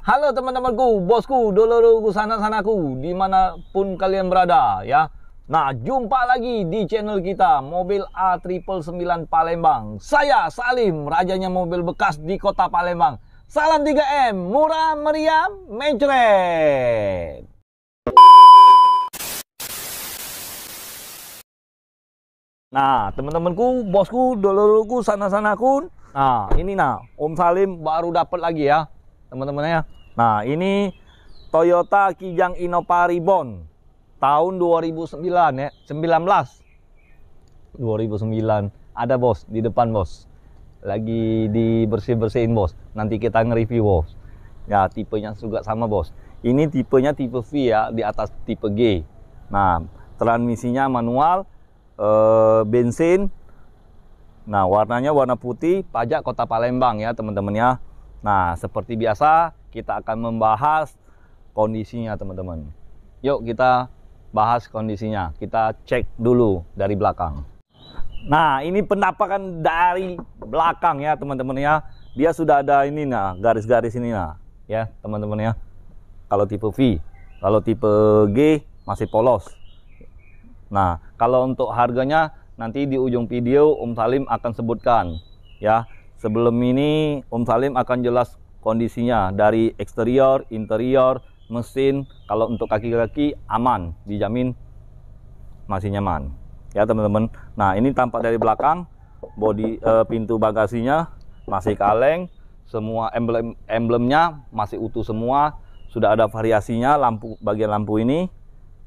Halo teman-temanku, bosku, dulurku, sana-sanaku, dimanapun kalian berada ya. Nah, jumpa lagi di channel kita, Mobil A999 Palembang. Saya Salim, rajanya mobil bekas di kota Palembang. Salam 3M, murah meriah, mencret. Nah, teman-temanku, bosku, dulurku, sana-sanaku. Nah, ini Om Salim baru dapat lagi ya, teman-teman ya. Nah, ini Toyota Kijang Innova Reborn tahun 2009 ya, 2009. Ada bos di depan bos. Lagi dibersih-bersihin bos. Nanti kita nge-review bos. Ya, tipenya juga sama bos. Ini tipenya tipe V ya, di atas tipe G. Nah, transmisinya manual, bensin. Nah, warnanya warna putih, pajak kota Palembang ya teman-teman ya. Nah, seperti biasa kita akan membahas kondisinya teman-teman. Yuk kita bahas kondisinya. Kita cek dulu dari belakang. Nah, ini penampakan dari belakang ya teman-teman ya. Dia sudah ada ini garis-garis ini ya teman-teman ya. Kalau tipe V, kalau tipe G masih polos. Nah, kalau untuk harganya nanti di ujung video Om Salim akan sebutkan ya. Sebelum ini Om Salim akan jelas kondisinya dari eksterior, interior, mesin. Kalau untuk kaki-kaki aman, dijamin masih nyaman ya teman-teman. Nah, ini tampak dari belakang, bodi pintu bagasinya masih kaleng, semua emblemnya masih utuh semua. Sudah ada variasinya lampu, bagian lampu ini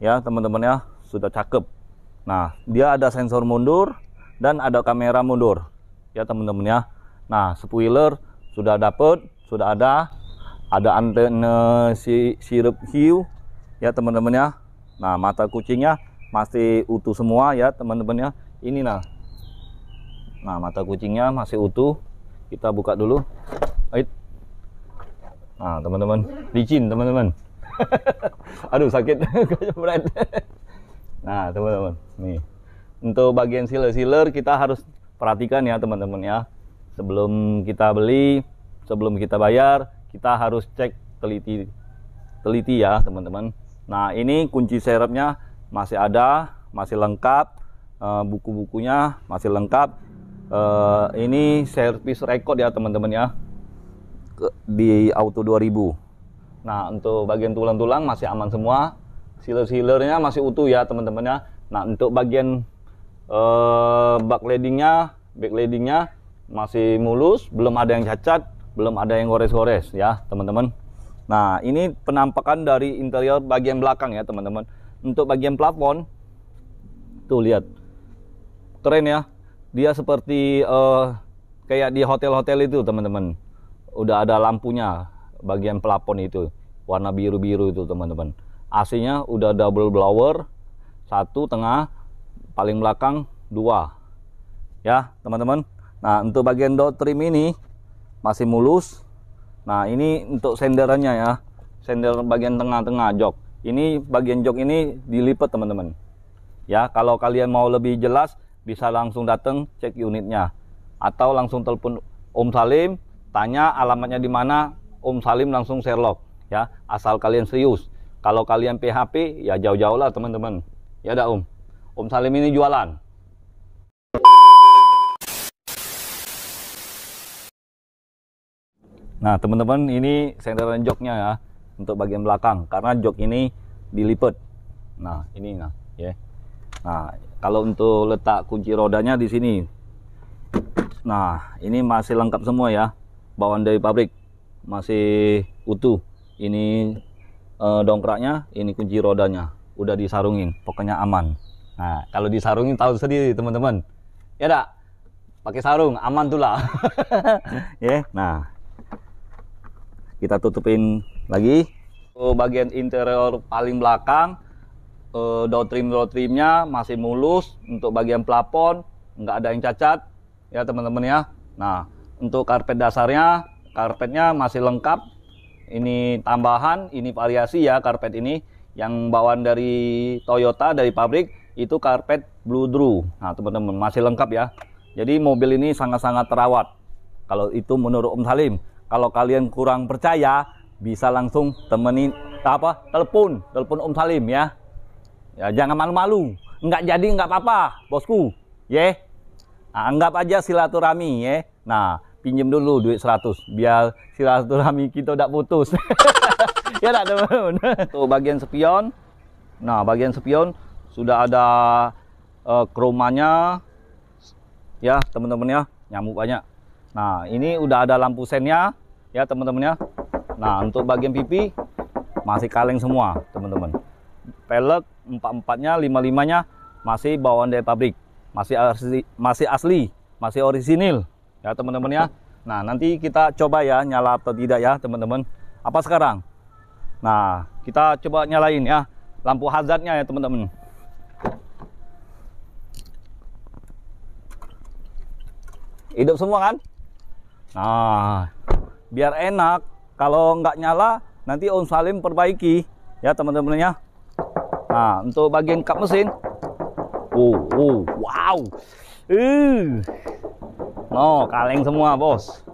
ya teman-teman ya, sudah cakep. Nah, dia ada sensor mundur dan ada kamera mundur ya teman-teman ya. Nah, spoiler sudah dapet, sudah ada antena sirup hiu ya teman-teman ya. Nah, mata kucingnya masih utuh semua ya teman-teman ya. Ini nah mata kucingnya masih utuh. Kita buka dulu. Nah teman-teman, licin teman-teman. Aduh sakit. Berat. Nah teman-teman, nih untuk bagian sealer kita harus perhatikan ya teman-teman ya. Sebelum kita beli, sebelum kita bayar, kita harus cek teliti ya teman-teman. Nah, ini kunci serepnya masih ada, masih lengkap, buku-bukunya masih lengkap. Ini service record ya teman-teman ya, di Auto 2000. Nah, untuk bagian tulang-tulang masih aman semua, sealer-sealernya masih utuh ya teman-teman ya. Nah, untuk bagian backladingnya masih mulus, belum ada yang cacat, belum ada yang gores-gores ya teman-teman. Nah, ini penampakan dari interior bagian belakang ya teman-teman. Untuk bagian plafon tuh lihat, keren ya. Dia seperti kayak di hotel-hotel itu teman-teman. Udah ada lampunya bagian plafon itu, warna biru-biru itu teman-teman. AC-nya udah double blower, satu tengah, paling belakang dua ya teman-teman. Nah, untuk bagian door trim ini masih mulus. Nah, ini untuk senderannya ya, sender bagian tengah-tengah jok. Ini bagian jok ini dilipat teman-teman ya. Kalau kalian mau lebih jelas bisa langsung datang cek unitnya, atau langsung telepon Om Salim, tanya alamatnya di mana, Om Salim langsung Sherlock ya, asal kalian serius. Kalau kalian PHP ya jauh-jauh lah teman-teman ya. Dah Om Salim ini jualan. Nah teman-teman, ini senderan joknya ya untuk bagian belakang, karena jok ini dilipat. Nah ini ya. Nah, kalau untuk letak kunci rodanya di sini. Nah, ini masih lengkap semua ya, bawaan dari pabrik masih utuh. Ini dongkraknya, ini kunci rodanya udah disarungin, pokoknya aman. Nah, kalau disarungin tahu sendiri teman-teman ya, dak pakai sarung aman tuh lah. Ya. Nah, kita tutupin lagi. Bagian interior paling belakang, door trimnya masih mulus. Untuk bagian plafon nggak ada yang cacat ya teman-teman ya. Nah, untuk karpet dasarnya, karpetnya masih lengkap. Ini tambahan, ini variasi ya karpet ini. Yang bawaan dari Toyota dari pabrik itu karpet Blue Drew. Nah teman-teman, masih lengkap ya. Jadi mobil ini sangat-sangat terawat. Kalau itu menurut Om Salim. Kalau kalian kurang percaya, bisa langsung temenin telepon Om Salim ya. Ya jangan malu-malu. Nggak jadi nggak apa-apa, bosku. Ya. Nah, anggap aja silaturahmi ya. Nah, pinjem dulu duit 100 biar silaturahmi kita udah putus. Ya tak teman-teman. Untuk bagian spion. Nah, bagian spion sudah ada kromanya. Ya, teman-teman ya, nyamuk banyak. Nah, ini udah ada lampu sennya ya, teman-teman ya. Nah, untuk bagian pipi masih kaleng semua, teman-teman. Pelek 4-4-nya, 5-5-nya masih bawaan dari pabrik. Masih asli, masih orisinil ya, teman-teman ya. Nah, nanti kita coba ya nyala atau tidak ya, teman-teman. Apa sekarang? Nah, kita coba nyalain ya lampu hazardnya ya, teman-teman. Hidup semua kan? Nah, biar enak. Kalau nggak nyala, nanti Om Salim perbaiki ya, teman-teman ya. Nah, untuk bagian kap mesin, wow, no, kaleng semua bos.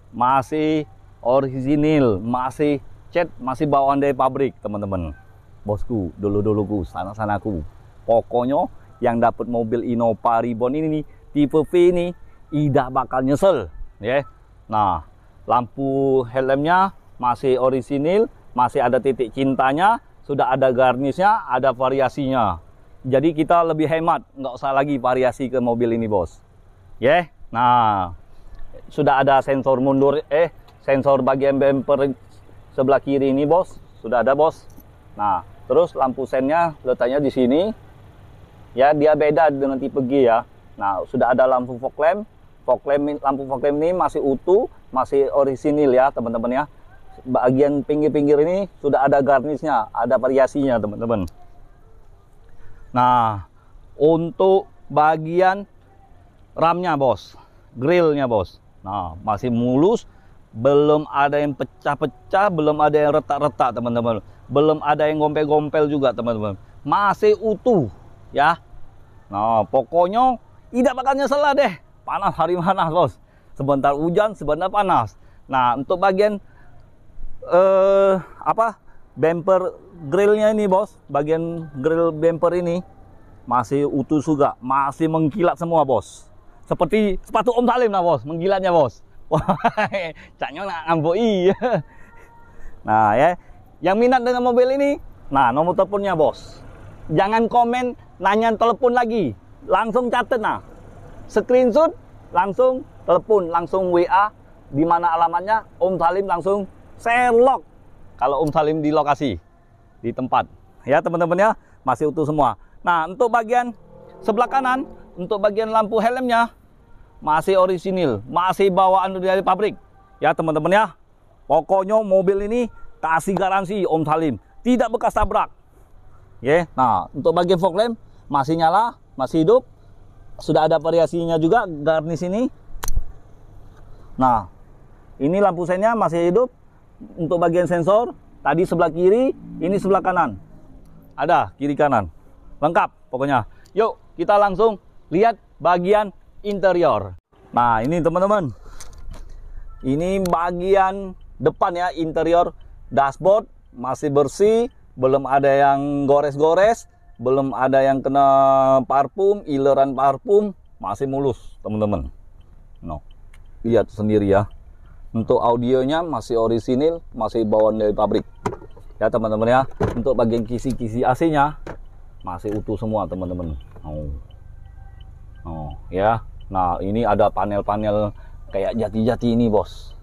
Masih orisinil, masih cat, masih bawaan dari pabrik, teman-teman. Bosku, dulu-duluku, sana-sanaku. Pokoknya yang dapat mobil Innova Reborn ini nih, tipe V ini, tidak bakal nyesel ya. Nah, lampu helmnya masih orisinil, masih ada titik cintanya, sudah ada garnisnya, ada variasinya. Jadi kita lebih hemat, nggak usah lagi variasi ke mobil ini bos. Ya. Nah, sudah ada sensor mundur, sensor bagian bumper sebelah kiri ini bos, sudah ada bos. Nah, terus lampu sennya letaknya di sini. Ya, dia beda dengan tipe G ya. Nah, sudah ada lampu fog lamp. Lampu fog lamp ini masih utuh, masih orisinil ya, teman-teman ya. Bagian pinggir-pinggir ini sudah ada garnisnya, ada variasinya, teman-teman. Nah, untuk bagian ramnya bos, grillnya bos. Nah, masih mulus, belum ada yang pecah-pecah, belum ada yang retak-retak, teman-teman. Belum ada yang gompel-gompel juga, teman-teman. Masih utuh ya. Nah, pokoknya tidak bakal nyesel lah deh. Panas, hari panas bos. Sebentar hujan, sebentar panas. Nah, untuk bagian bumper grillnya ini bos, bagian grill bumper ini masih utuh juga, masih mengkilat semua bos. Seperti sepatu Om Salim lah bos, mengkilatnya bos. Caknya nak ngamboi. Nah ya, yang minat dengan mobil ini, nah nomor teleponnya bos. Jangan komen, nanya telepon lagi, langsung catat nah. Screenshot, langsung telepon, langsung WA, di mana alamatnya, Om Salim langsung share log. Kalau Om Salim di lokasi, di tempat, ya teman-teman ya, masih utuh semua. Nah, untuk bagian sebelah kanan, untuk bagian lampu helmnya masih orisinil, masih bawaan dari pabrik, ya teman-teman ya. Pokoknya mobil ini kasih garansi Om Salim, tidak bekas tabrak. Ya, nah untuk bagian fog lamp masih nyala, masih hidup. Sudah ada variasinya juga garnis ini. Nah, ini lampu sennya masih hidup. Untuk bagian sensor, tadi sebelah kiri, ini sebelah kanan. Ada kiri kanan. Lengkap pokoknya. Yuk, kita langsung lihat bagian interior. Nah, ini teman-teman. Ini bagian depan ya, interior dashboard masih bersih, belum ada yang gores-gores. Belum ada yang kena parfum, ileran parfum, masih mulus teman-teman. No, lihat sendiri ya. Untuk audionya masih orisinil, masih bawaan dari pabrik. Ya teman-teman ya. Untuk bagian kisi-kisi AC-nya masih utuh semua teman-teman. Oh, ya. Nah ini ada panel-panel kayak jati-jati ini bos.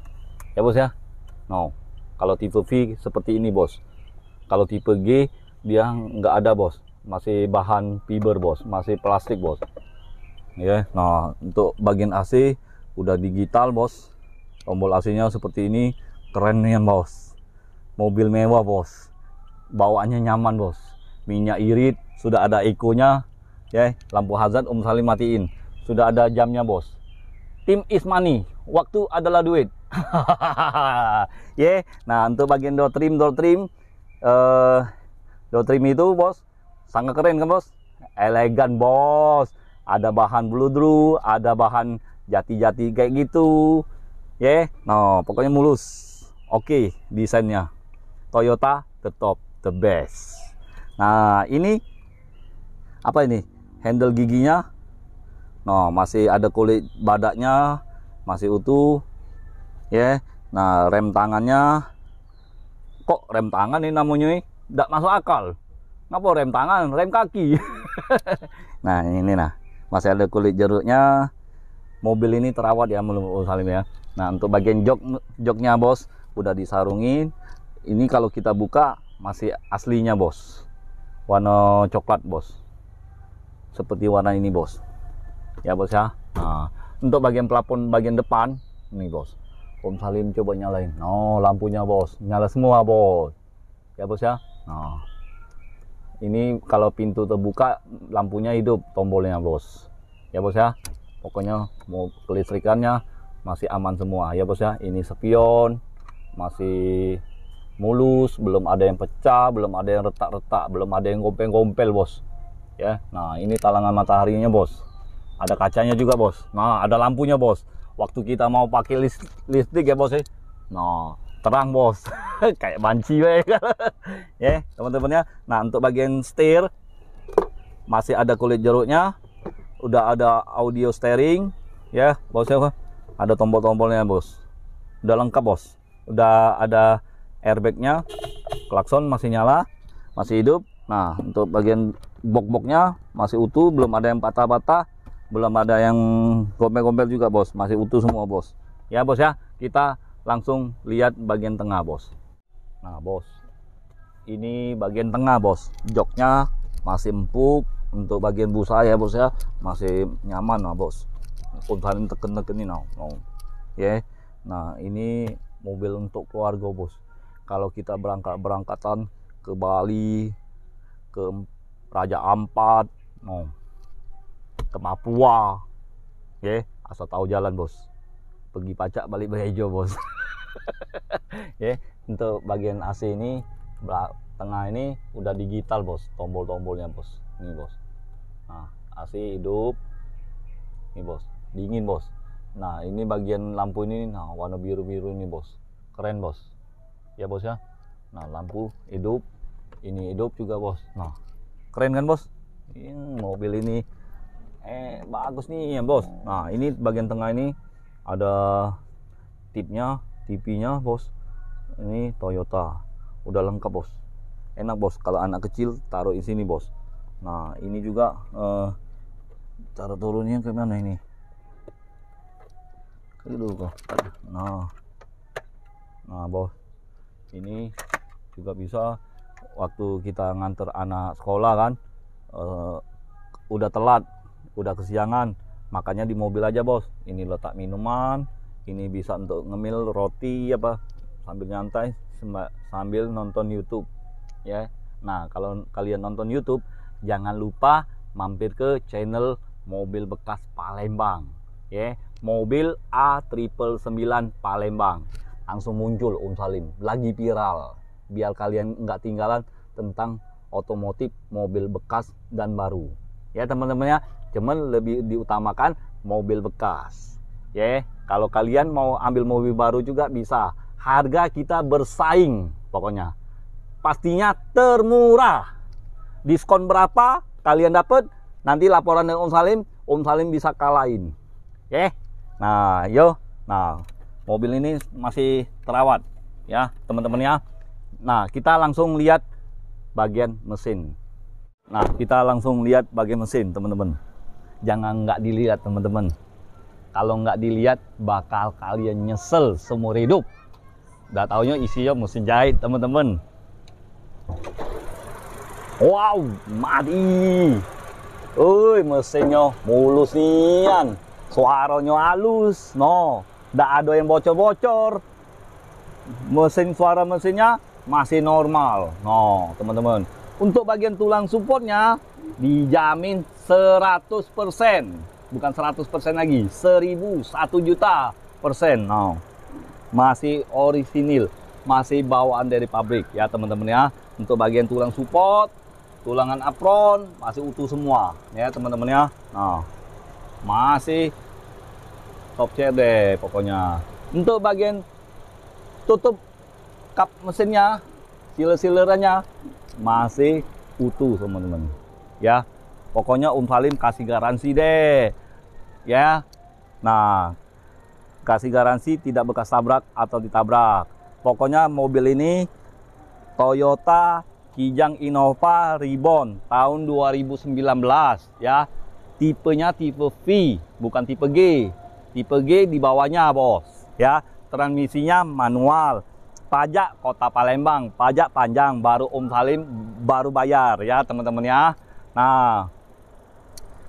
Ya bos ya. No, kalau tipe V seperti ini bos. Kalau tipe G dia nggak ada bos. Masih bahan fiber bos, masih plastik bos. Ya, nah untuk bagian AC udah digital bos. Tombol AC-nya seperti ini, keren nih bos. Mobil mewah bos. Bawaannya nyaman bos. Minyak irit, sudah ada eco-nya. Ya, lampu hazard Om Salim matiin. Sudah ada jamnya bos. Time is money, waktu adalah duit. Ya, nah untuk bagian door trim itu bos. Sangat keren kan bos, elegan bos. Ada bahan bludru, ada bahan jati-jati kayak gitu. Ya, no, pokoknya mulus. Oke, desainnya Toyota the top, the best. Nah, ini apa ini? Handle giginya. Nah, masih ada kulit badaknya, masih utuh. Ya. Nah, rem tangannya. Kok rem tangan ini namanya? Nggak masuk akal. Ngapa rem tangan? Rem kaki. Nah, ini nah. Masih ada kulit jeruknya. Mobil ini terawat ya, Om Salim ya. Nah, untuk bagian joknya bos, udah disarungin. Ini kalau kita buka masih aslinya bos, warna coklat bos, seperti warna ini bos, ya bos ya. Nah, untuk bagian plafon bagian depan ini bos, Om Salim coba nyalain. Oh, lampunya bos, nyala semua bos, ya bos ya. Nah, ini kalau pintu terbuka lampunya hidup, tombolnya bos, ya bos ya. Pokoknya mau kelistrikannya masih aman semua ya bos ya. Ini spion masih mulus, belum ada yang pecah, belum ada yang retak-retak, belum ada yang gompel-gompel bos ya. Nah, ini talangan mataharinya bos, ada kacanya juga bos. Nah, ada lampunya bos, waktu kita mau pakai listrik ya bos ya. Nah, terang bos. Kayak banci ya teman-teman ya. Nah, untuk bagian setir masih ada kulit jeruknya, udah ada audio steering ya bos ya. Ada tombol-tombolnya bos, udah lengkap bos. Udah ada airbagnya, klakson masih nyala, masih hidup. Nah, untuk bagian box-boxnya masih utuh, belum ada yang patah-patah, belum ada yang gompel-gompel juga bos, masih utuh semua bos ya bos ya. Kita langsung lihat bagian tengah bos. Nah bos, ini bagian tengah bos, joknya masih empuk. Untuk bagian busa ya bos ya, masih nyaman lah bos. Saling teken-tekenin ya. Nah, ini mobil untuk keluarga bos. Kalau kita berangkatan ke Bali, ke Raja Ampat, ke Papua, ya, asal tahu jalan bos. Pergi pacak balik berejo bos. Ya, untuk bagian AC ini tengah ini udah digital bos, tombol-tombolnya bos. Ini bos. Nah, AC hidup. Ini bos, dingin bos. Nah, ini bagian lampu ini, nah warna biru-biru ini bos, keren bos ya bos ya. Nah, lampu hidup, ini hidup juga bos. Nah, keren kan bos. Mobil ini bagus nih ya bos. Nah, ini bagian tengah ini ada tipnya, TV-nya bos. Ini Toyota, udah lengkap bos. Enak bos kalau anak kecil taruh di sini bos. Nah, ini juga cara turunnya ke mana ini? Dulu kok. Nah bos, ini juga bisa waktu kita nganter anak sekolah kan, udah telat, udah kesiangan, makanya di mobil aja bos. Ini letak minuman, ini bisa untuk ngemil roti apa sambil nyantai sambil nonton YouTube ya. Nah, kalau kalian nonton YouTube jangan lupa mampir ke channel Mobil Bekas Palembang ya. Mobil A999 Palembang langsung muncul Om Salim, lagi viral, biar kalian nggak tinggalan tentang otomotif mobil bekas dan baru ya teman-teman ya. Cuman lebih diutamakan mobil bekas ya. Kalau kalian mau ambil mobil baru juga bisa, harga kita bersaing, pokoknya pastinya termurah. Diskon berapa kalian dapat, nanti laporan dengan Om Salim bisa kalahin ya. Nah, nah mobil ini masih terawat ya teman-teman ya. Nah, kita langsung lihat bagian mesin. Nah, kita langsung lihat bagian mesin teman-teman. Jangan nggak dilihat teman-teman. Kalau nggak dilihat bakal kalian nyesel seumur hidup. Udah taunya isinya mesin jahit teman-teman. Wow, mati. Mesinnya mulus nian. Suaranya halus, nggak ada yang bocor-bocor. Suara mesinnya masih normal, teman-teman. Untuk bagian tulang supportnya dijamin 100%, bukan 100% lagi, 1000, 1 juta persen. Masih orisinil, masih bawaan dari pabrik ya teman-teman ya. Untuk bagian tulang support, tulangan apron masih utuh semua ya teman-teman ya. Masih top chair deh pokoknya. Untuk bagian tutup kap mesinnya, sealer-sealerannya masih utuh teman-teman. Ya, pokoknya Om Salim kasih garansi deh. Ya, nah kasih garansi tidak bekas tabrak atau ditabrak. Pokoknya mobil ini Toyota Kijang Innova Reborn tahun 2019 ya. Tipenya tipe V, bukan tipe G. Tipe G di bawahnya, bos. Ya, transmisinya manual. Pajak Kota Palembang, pajak panjang, baru Om Salim baru bayar ya, teman-teman ya. Nah,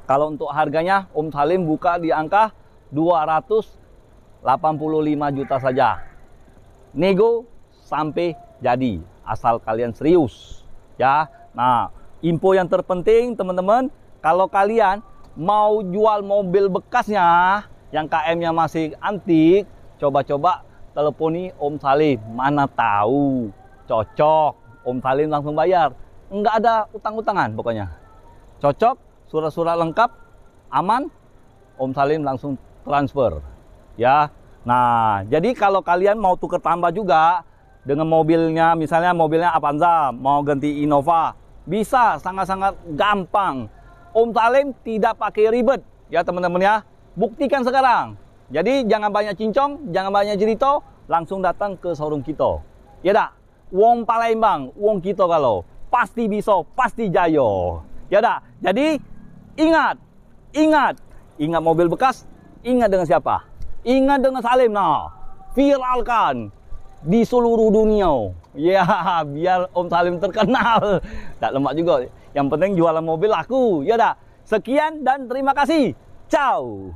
kalau untuk harganya Om Salim buka di angka 285 juta saja. Nego sampai jadi, asal kalian serius ya. Nah, info yang terpenting teman-teman, kalau kalian mau jual mobil bekasnya yang KM-nya masih antik, coba-coba teleponi Om Salim. Mana tahu cocok, Om Salim langsung bayar. Enggak ada utang-utangan pokoknya. Cocok, surat-surat lengkap, aman, Om Salim langsung transfer. Ya. Nah, jadi kalau kalian mau tuker tambah juga dengan mobilnya, misalnya mobilnya Avanza, mau ganti Innova, bisa sangat-sangat gampang. Om Salim tidak pakai ribet ya teman-teman ya. Buktikan sekarang. Jadi jangan banyak cincong, jangan banyak cerita, langsung datang ke showroom kita. Ya dah, wong Palembang, wong kita kalau pasti bisa, pasti jayo. Ya dah. Jadi ingat mobil bekas, ingat dengan siapa? Ingat dengan Salim. Nah, viralkan di seluruh dunia. Ya, biar Om Salim terkenal. Tak lemak juga. Yang penting jualan mobil laku. Ya dah. Sekian dan terima kasih. Ciao.